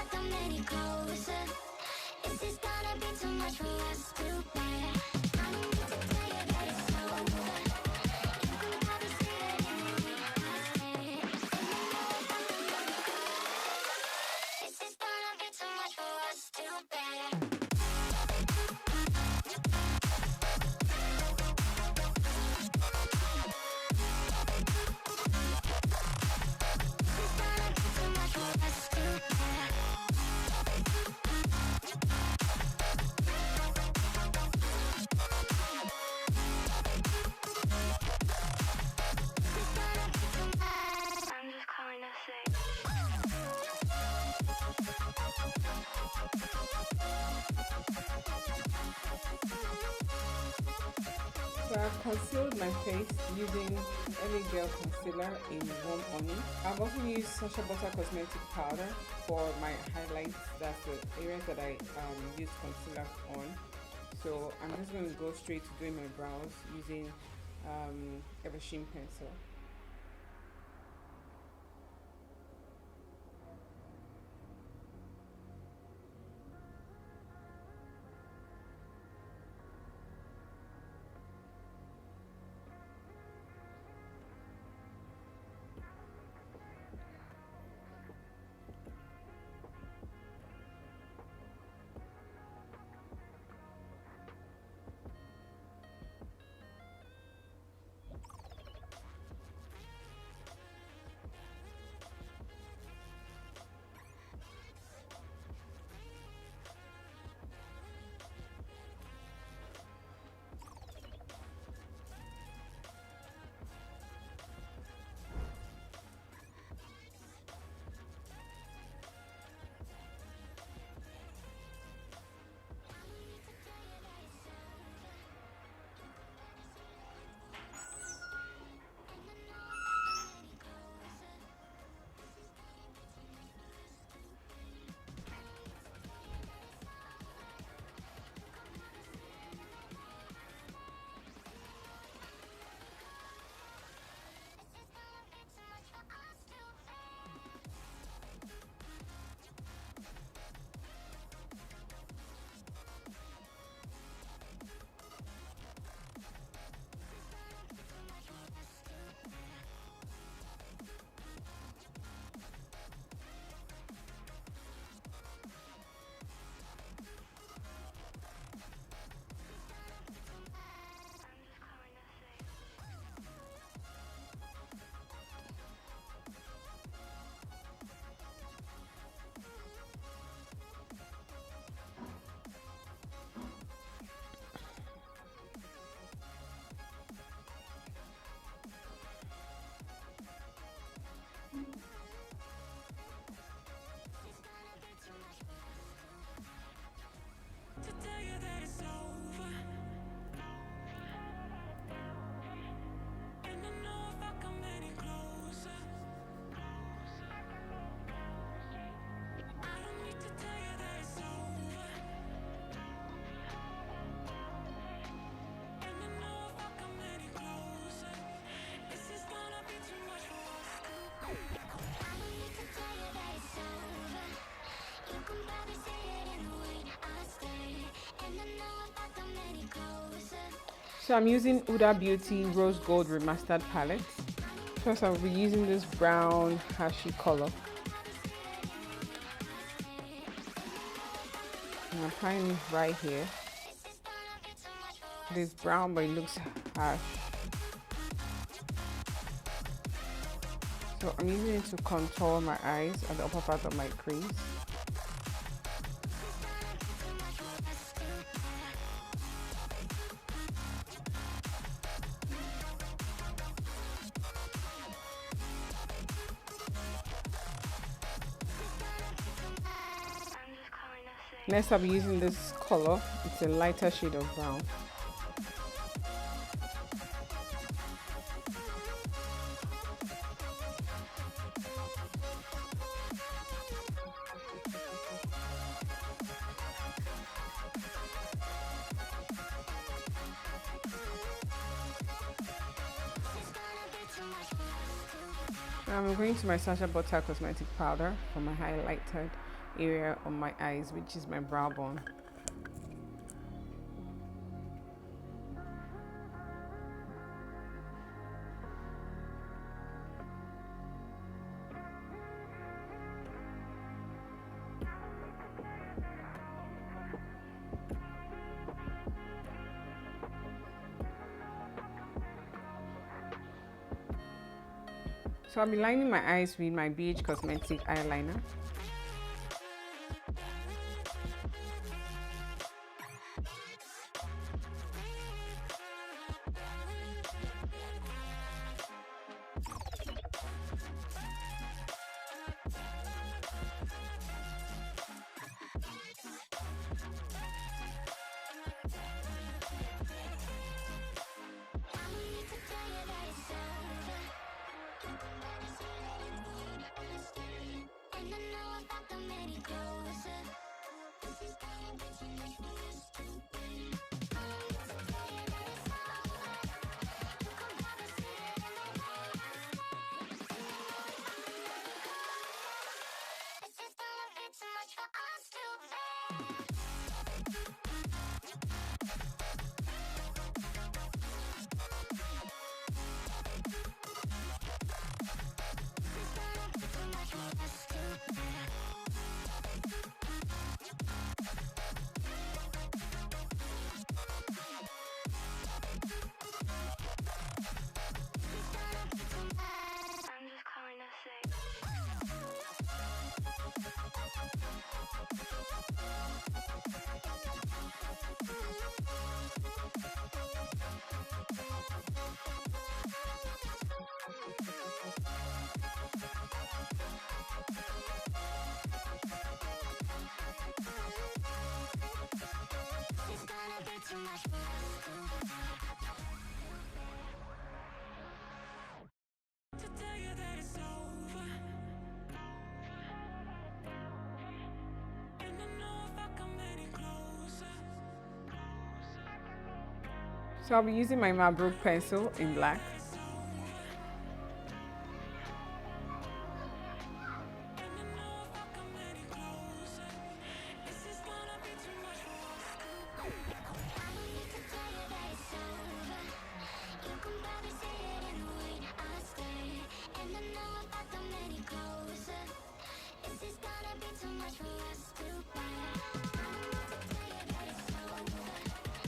I come any closer, is this gonna be too much for us to bear? I don't need to tell you that it's over. You can probably see it in the way I stare. And I know if I come any closer, is this gonna be too much for us to bear? I'm just calling to say. So I've concealed my face using LA Gel Concealer in Warm Honey. I've also used Sacha Butter Cosmetic Powder for my highlights. That's the areas that I use concealer on. So I'm just going to go straight to doing my brows using Eversheen pencil. To tell you that it's over. And I know if I come any closer, I don't need to tell you that it's over. And I know if I come any closer, this is gonna be too much for us to bear. I don't need to tell you that it's over. You can probably see it in the way I stare. And I know if I come any closer. So I'm using Huda Beauty Rose Gold Remastered Palette. First I'll be using this brown hashy color. I'm applying it right here. It is brown but it looks harsh. So I'm using it to contour my eyes at the upper part of my crease. Next I'll be using this color. It's a lighter shade of brown. I'm going to my Sacha Butter Cosmetic Powder for my highlighted area on my eyes, which is my brow bone. So I'll be lining my eyes with my BH Cosmetic eyeliner. So I'll be using my Mabrook pencil in black.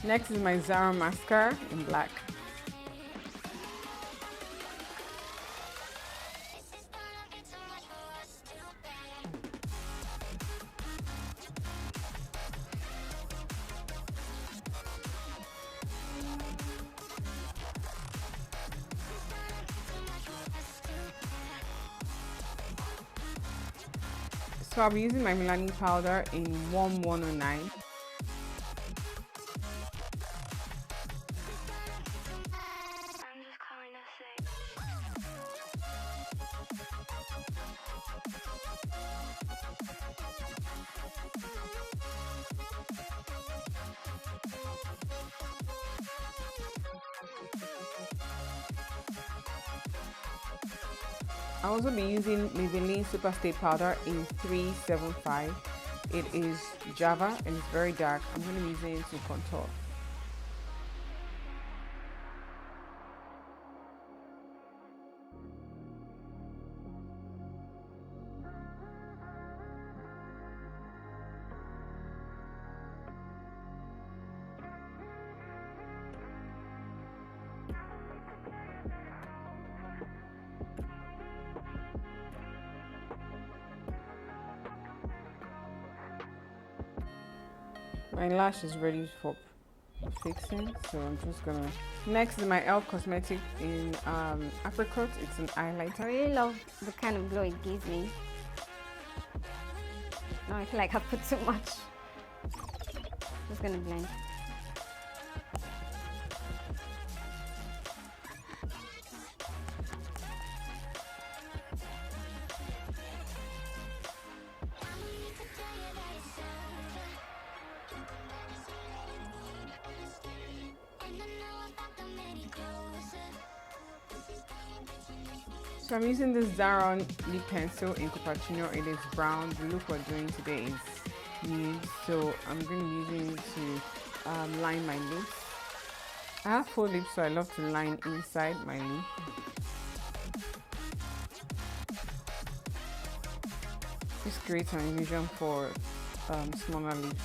Next is my Zara mascara in black. So I'll be using my Milani powder in warm 109. I'll also be using Maybelline Super Stay Powder in 375. It is Java and it's very dark. I'm going to be using it to contour. My lash is ready for fixing, so I'm just gonna. Next is my e.l.f. cosmetic in apricot. It's an highlighter. I really love the kind of glow it gives me. Now I feel like I put too much. Just gonna blend. So I'm using this Zaron lip pencil in Cupertino. It is brown. The look we're doing today is nude, so I'm going to be using it to line my lips. I have full lips, so I love to line inside my lip. This creates an illusion for smaller lips.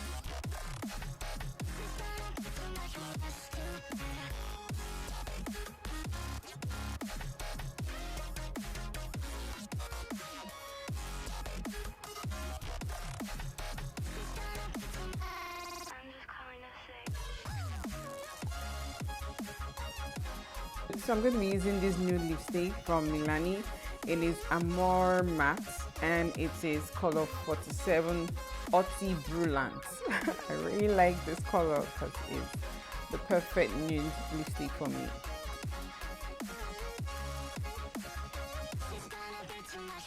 So I'm going to be using this nude lipstick from Milani. It is Amore Matte and it is color 47 Otti Brilliant. I really like this color because it's the perfect nude lipstick for me.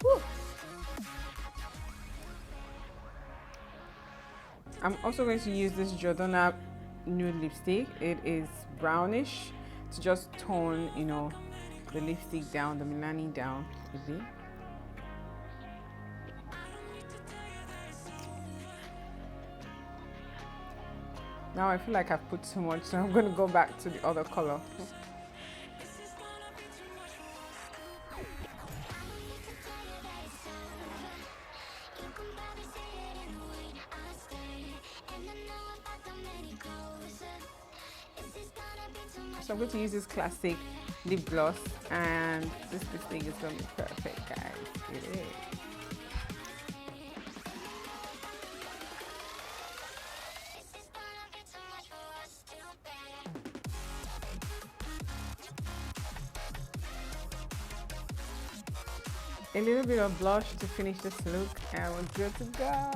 Woo. I'm also going to use this Jordana nude lipstick. It is brownish to just tone, you know, the lipstick down, the Milani down a bit. Now I feel like I've put too much, so I'm going to go back to the other color. So I'm going to use this classic lip gloss, and this lipstick is going to be perfect, guys. It is. A little bit of blush to finish this look, and we're good to go.